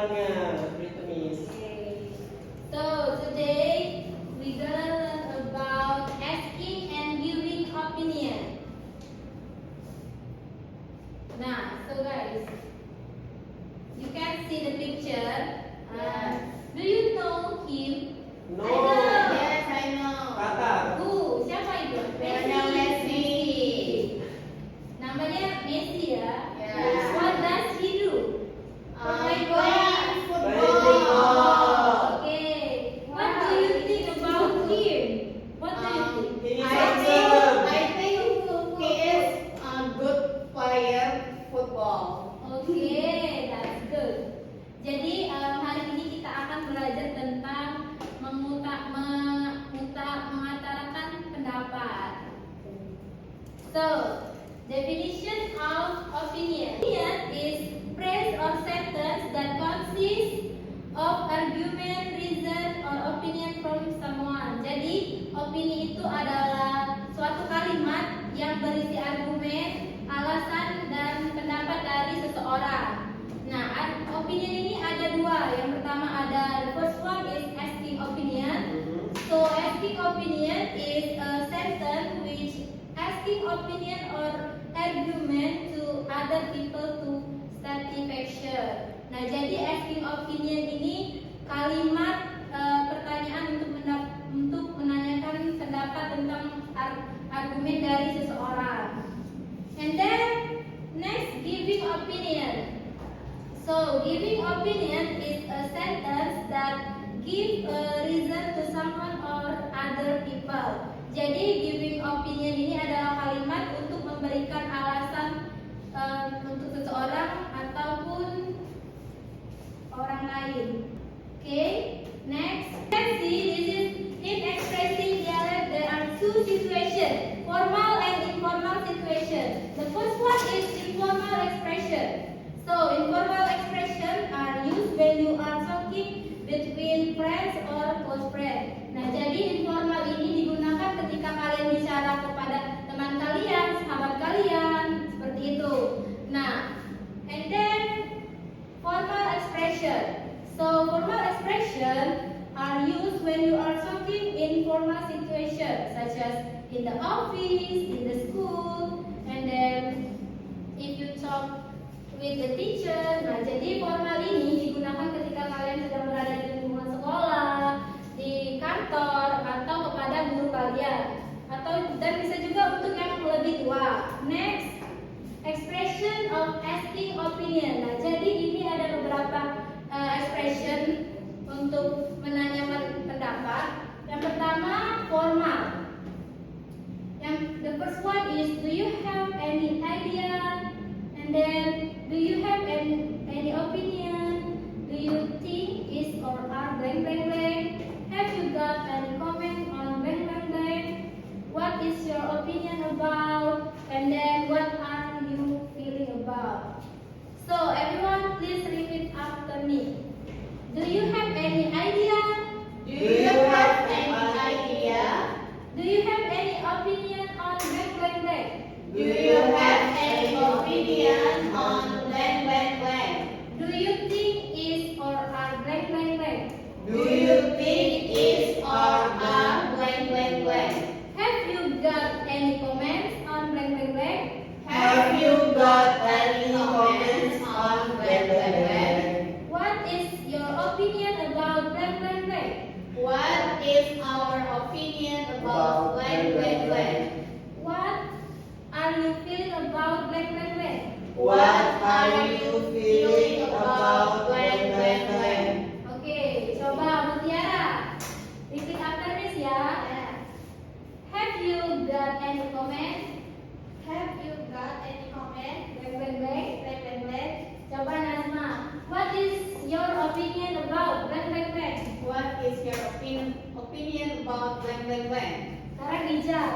soalnya, seperti Miss. Okay. So today we gonna learn about asking and giving opinion. Nah, so guys, you can see the picture. Do you know him? No. I know. Yes, I know. Kakak. Who? Siapa itu? Lionel Messi. Namanya Messi ya. Yes. What does he do? Playing Playing football. football. Okay. What do you think about him? What do you think? He is I handsome. think he is a good player football. Okay, that's good. Jadi hari ini kita akan belajar tentang mengutarakan pendapat. So, definition of opinion. Opinion is phrase or sentence that consists of argument, reason, or opinion from someone. Jadi, opini itu adalah suatu kalimat yang berisi argumen, alasan, dan pendapat dari seseorang. Nah, opinion ini ada dua. Yang pertama ada the first one is asking opinion. So asking opinion is a sentence which asking opinion or argument to other people to satisfaction. Nah, jadi asking opinion ini kalimat pertanyaan untuk menanyakan pendapat tentang argumen dari seseorang. And then next, giving opinion. So, giving opinion is a sentence that give a reason to someone or other people. Jadi, giving opinion ini adalah kalimat untuk memberikan alasan untuk seseorang ataupun orang lain. Okay, next. Let's see, this is in expressing dialect. There are two situations, formal and informal situation. The first one is informal expression. So, informal expression are used when you are talking between friends or close friends. Nah, jadi informal ini digunakan ketika kalian bicara kepada teman kalian, sahabat kalian, seperti itu. Nah, and then formal expression. So, formal expression are used when you are talking in formal situation, such as in the office, in the school, and then if you talk with the teacher. Nah, jadi formal ini digunakan ketika kalian sedang berada di lingkungan sekolah, di kantor, atau kepada guru kalian, dan bisa juga untuk yang lebih tua. Next, expression of asking opinion. Nah, jadi ini ada beberapa expression untuk menanyakan pendapat. Yang pertama, formal. The first one is, do you have any idea? And then, do you have any opinion? Do you think is or are blank blank blank? Have you got any comment on blank blank blank? What is your opinion about? And then, what are you feeling about? So, everyone, please repeat after me. Do you have any idea? Do you have any idea? Do you have any opinion on blank blank blank? Do you have any opinion on blank blank blank? Do you think is or are blank blank blank? Do you think is or are blank blank blank? Have you got any comments on blank blank blank? Have you got any comments on blank blank blank? What is your opinion about blank blank blank? What is our opinion about blank blank blank? What are you feeling about blank blank blank? What are you feeling about blank blank blank? Oke, coba Mutiara. Repeat after this ya. Have you got any comment? Have you got any comment? Blank blank blank. Blank blank blank. Coba Nazma. What is your opinion about blank blank blank? What is your opinion about blank blank blank? Sekarang Ijal.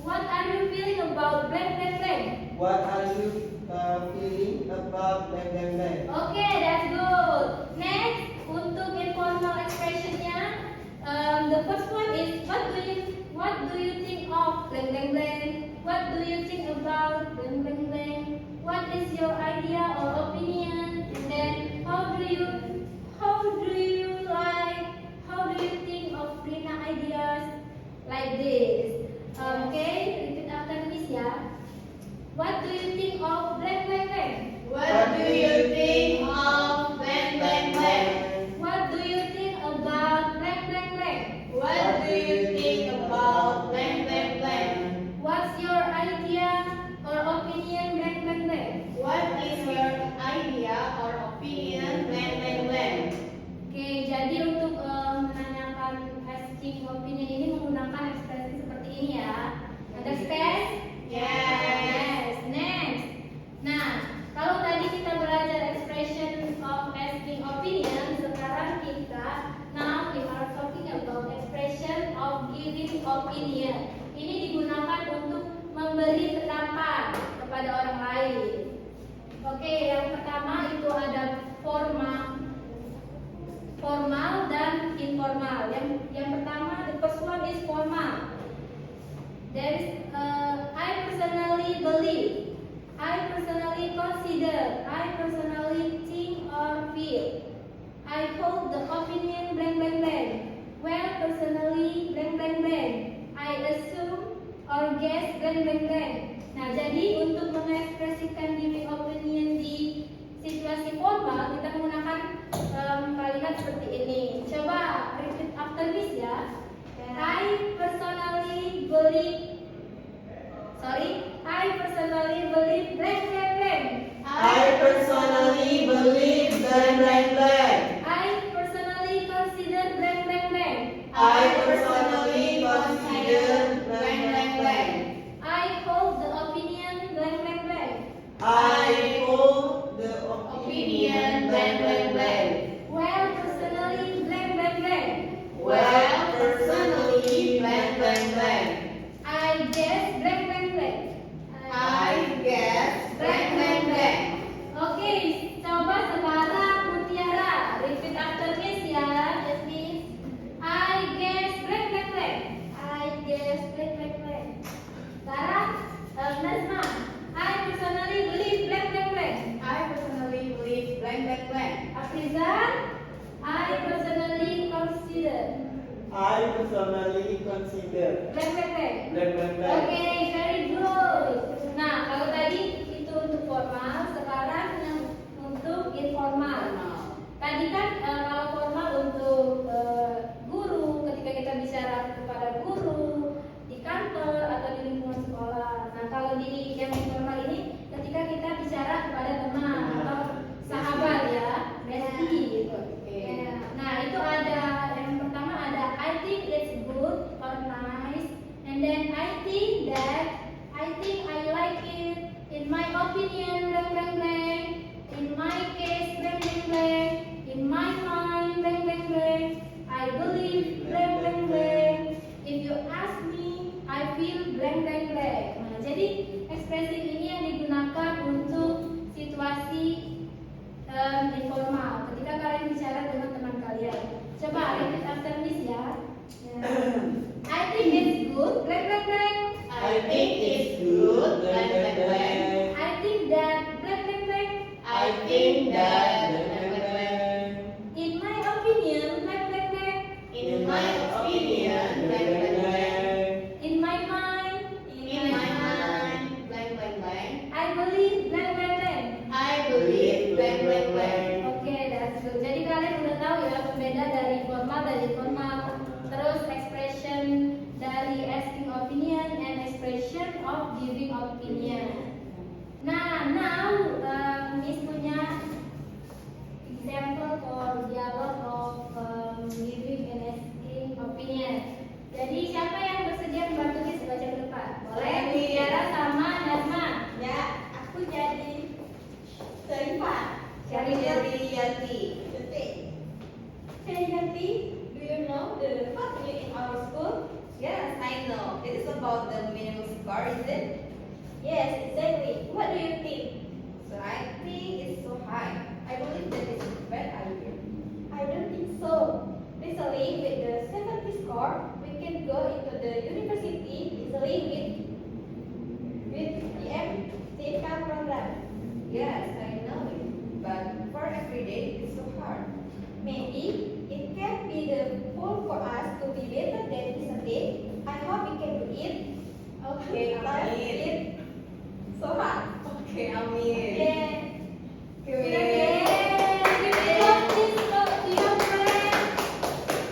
What are you feeling about blank blank blank? What are you feeling about blank blank blank? Oke, that's good. Next, untuk informal expressionnya, the first one is what do you think of blank blank blank? What do you think about blank blank blank? What is your idea or opinion? And then how do you like this. Okay, repeat after me, ya. What do you think of blank blank blank? What do you think of blank blank blank? What do you think about blank blank blank? What do you think about blank blank blank? What's your idea or opinion blank blank blank? What is your idea or opinion blank blank blank? Oke, jadi untuk menanyakan asking opinion ini menggunakan ekspresi seperti ini ya. Understand? Yes. Next. Nah, kalau tadi kita belajar expression of asking opinion, sekarang now we are talking about expression of giving opinion. Ini digunakan untuk memberi pendapat kepada orang lain. Oke, yang pertama itu ada formal dan informal. Yang pertama, the first one is formal. There is I personally believe, I personally consider, I personally think or feel. I hold the opinion blank blank blank. Well, personally blank blank blank. I assume or guess blank blank blank. Nah, jadi untuk mengekspresikan giving opinion di situasi formal, kita menggunakan kalimat seperti ini. Coba repeat after this ya. I personally believe blank blank blank. I personally believe blank blank blank. I personally consider blank blank blank. I personally consider blank blank blank. I hold the opinion blank blank blank. I hold the opinion blank blank blank. Well, personally blank blank blank. Well, personally blank blank blank. I guess blank blank blank. I guess blank blank blank. Oke, coba sekarang Mutiara repeat after me ya. That means I guess blank blank blank. I guess blank blank blank. Sekarang Nazma, I personally believe blank blank blank. I personally believe blank blank blank. Afrizan, I personally consider I personally consider blank blank blank. blank blank blank. Oke, very good. Nah, kalau tadi itu untuk formal, sekarang yang untuk informal. Tadi kan kalau formal untuk guru, ketika kita bicara kepada guru di kantor atau di lingkungan sekolah. Nah, kalau di yang informal ini, ketika kita bicara kepada teman atau sahabat ya, bestie gitu. Nah, itu ada yang pertama ada I think it's good or nice, and then I think I like it. In my opinion, blank blank blank. In my case, blank blank blank. In my mind, blank blank blank. I believe blank blank blank. If you ask me, I feel blank blank blank. Nah, jadi ekspresi ini yang digunakan untuk situasi informal. Ketika kalian bicara dengan teman kalian, coba repeat after me ya. I think it's good, blank blank blank. I think it's good blank blank blank. I think that blank blank blank. I think that blank blank blank. In my opinion, blank blank blank. In my opinion, blank blank blank. In my mind, In my mind, blank blank blank. I believe blank blank blank. I believe blank blank blank. Oke, that's good. Jadi kalian udah tahu ya pembeda dari formal dan informal. Terus expression dari asking opinion and expression of giving opinion. Nah, now Miss punya example for dialogue of giving and asking opinion. Jadi siapa yang bersedia membantu Miss baca ke depan? Boleh? Tiara sama Nazma. Ya, aku jadi Syarifah. Syarifah. Jadi Yanti. Hey Yanti, do you know the family in our school? Yes, I know. It is about the minimum score, is it? Yes, exactly. What do you think? So I think it's so high. I believe that it's a bad idea. I don't think so. Recently, with the 70 score, we can go into the university easily with the MTK program. Yes, I know it. But for every day, it's so hard. Maybe it can be the goal for us to be better than recently. I hope you can do it. Okay, let's Amin. eat. So hard. Oke, amin. Okay. Oke, Okay. Give it up, please, to your friend.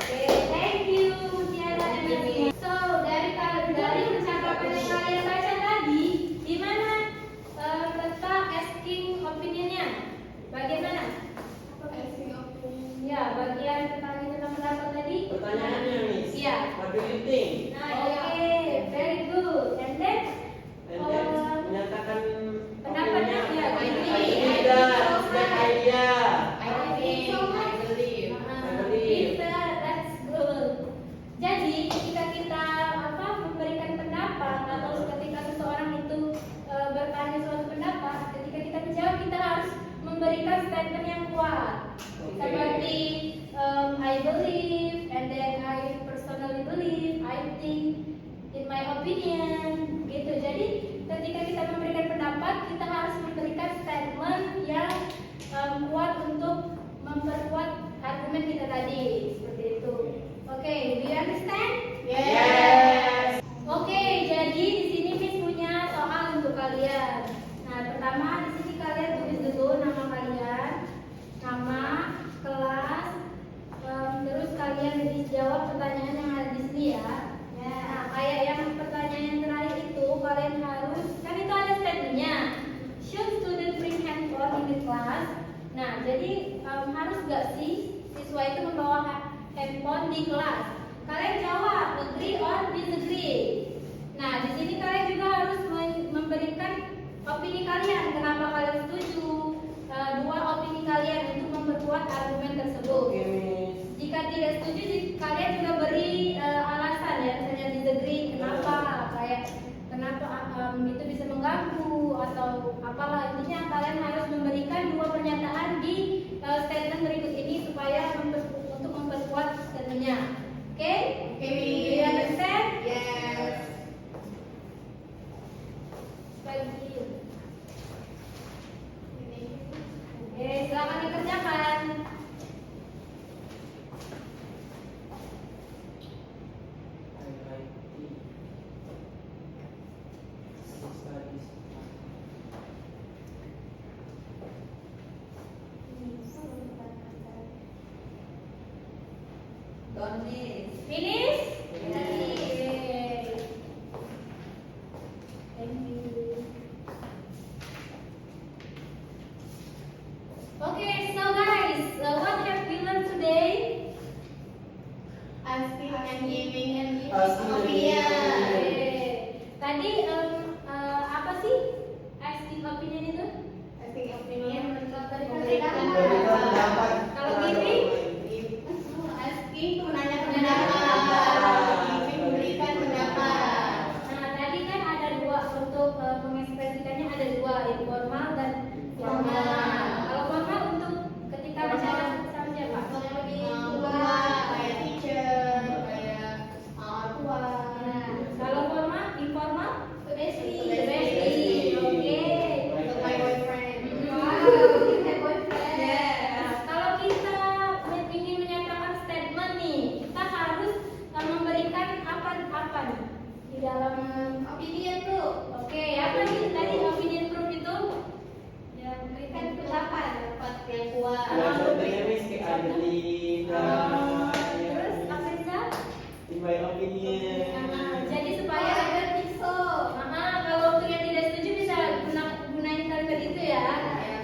Okay, thank you, Tiara and Nadia. So, dari percakapan yang kalian baca tadi, di mana letak asking opinion-nya? Bagaimana? Ya, bagian tentang pendapat tadi. Pertanyaannya, Miss. Iya. What do you think? Nah, oke, very good. And then, And then menyatakan pendapatnya, opininya. ya, I I think that's the idea. I think, I believe. That's good. Jadi ketika kita memberikan pendapat atau ketika seseorang itu bertanya suatu pendapat, ketika kita menjawab kita harus memberikan statement yang kuat. Oke. Seperti I believe, and then I personally believe, I think, in my opinion, gitu. Jadi ketika kita memberikan pendapat, kita harus memberikan statement yang kuat untuk memperkuat argumen kita tadi, seperti itu. Oke, do you understand? Yes. Oke, jadi di sini Miss punya soal untuk kalian. Nah, pertama di sini kalian tulis dulu nama kalian, nama, kelas, terus kalian jawab pertanyaan yang ada di sini ya. Nah, kayak yang pertanyaan yang terakhir itu kalian harus, kan itu ada statementnya. Should student bring handphone in the class? Nah, jadi harus gak sih siswa itu membawa handphone di kelas? Kalian jawab agree or disagree. Nah, di sini kalian juga harus memberikan opini kalian. Kenapa kalian setuju? Dua opini kalian untuk memperkuat argumen tersebut. Oke, Miss. Jika tidak setuju, kalian juga beri alasan ya, misalnya disagree kenapa, kayak kenapa itu bisa mengganggu atau apalah. Intinya kalian harus memberikan dua pernyataan di statement berikut ini supaya untuk memperkuat statementnya. Oke? Oke, Do Miss. you understand? Yes. Thank you. Oke, silakan dikerjakan. I like tea. Studies. Don't miss. Finish? Finish. Okay. Thank you. Okay, so guys, what have we learned today? Asking and giving and Asking and opinion. giving. Tadi apa sih asking opinion itu? Asking opinion. Memberikan pendapat. Kalau giving? Asking menanya pendapat. Giving memberikan pendapat. Nah, tadi kan ada dua untuk mengekspresikannya, ada dua, informal dan formal. Kalau formal untuk ketika bicara sama siapa? Kayak teacher, kayak orang tua. Nah, kalau formal, informal, Bestie. Oke. Untuk my boyfriend. Nah, kalau kita ingin menyatakan statement nih, kita harus memberikan apa nih di dalam Opinion tuh. Oke, apa sih tadi opinion proof itu? Ya, memberikan pendapat yang kuat. Ya, contohnya, Miss, kayak I believe. Terus apa Rizal? In my opinion. Jadi supaya ada kalau untuk yang tidak setuju bisa gunain kalimat itu ya.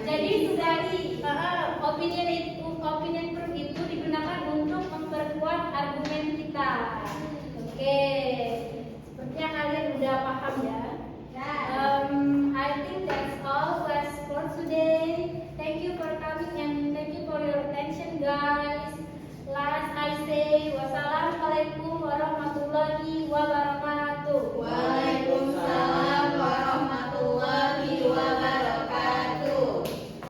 Jadi opinion itu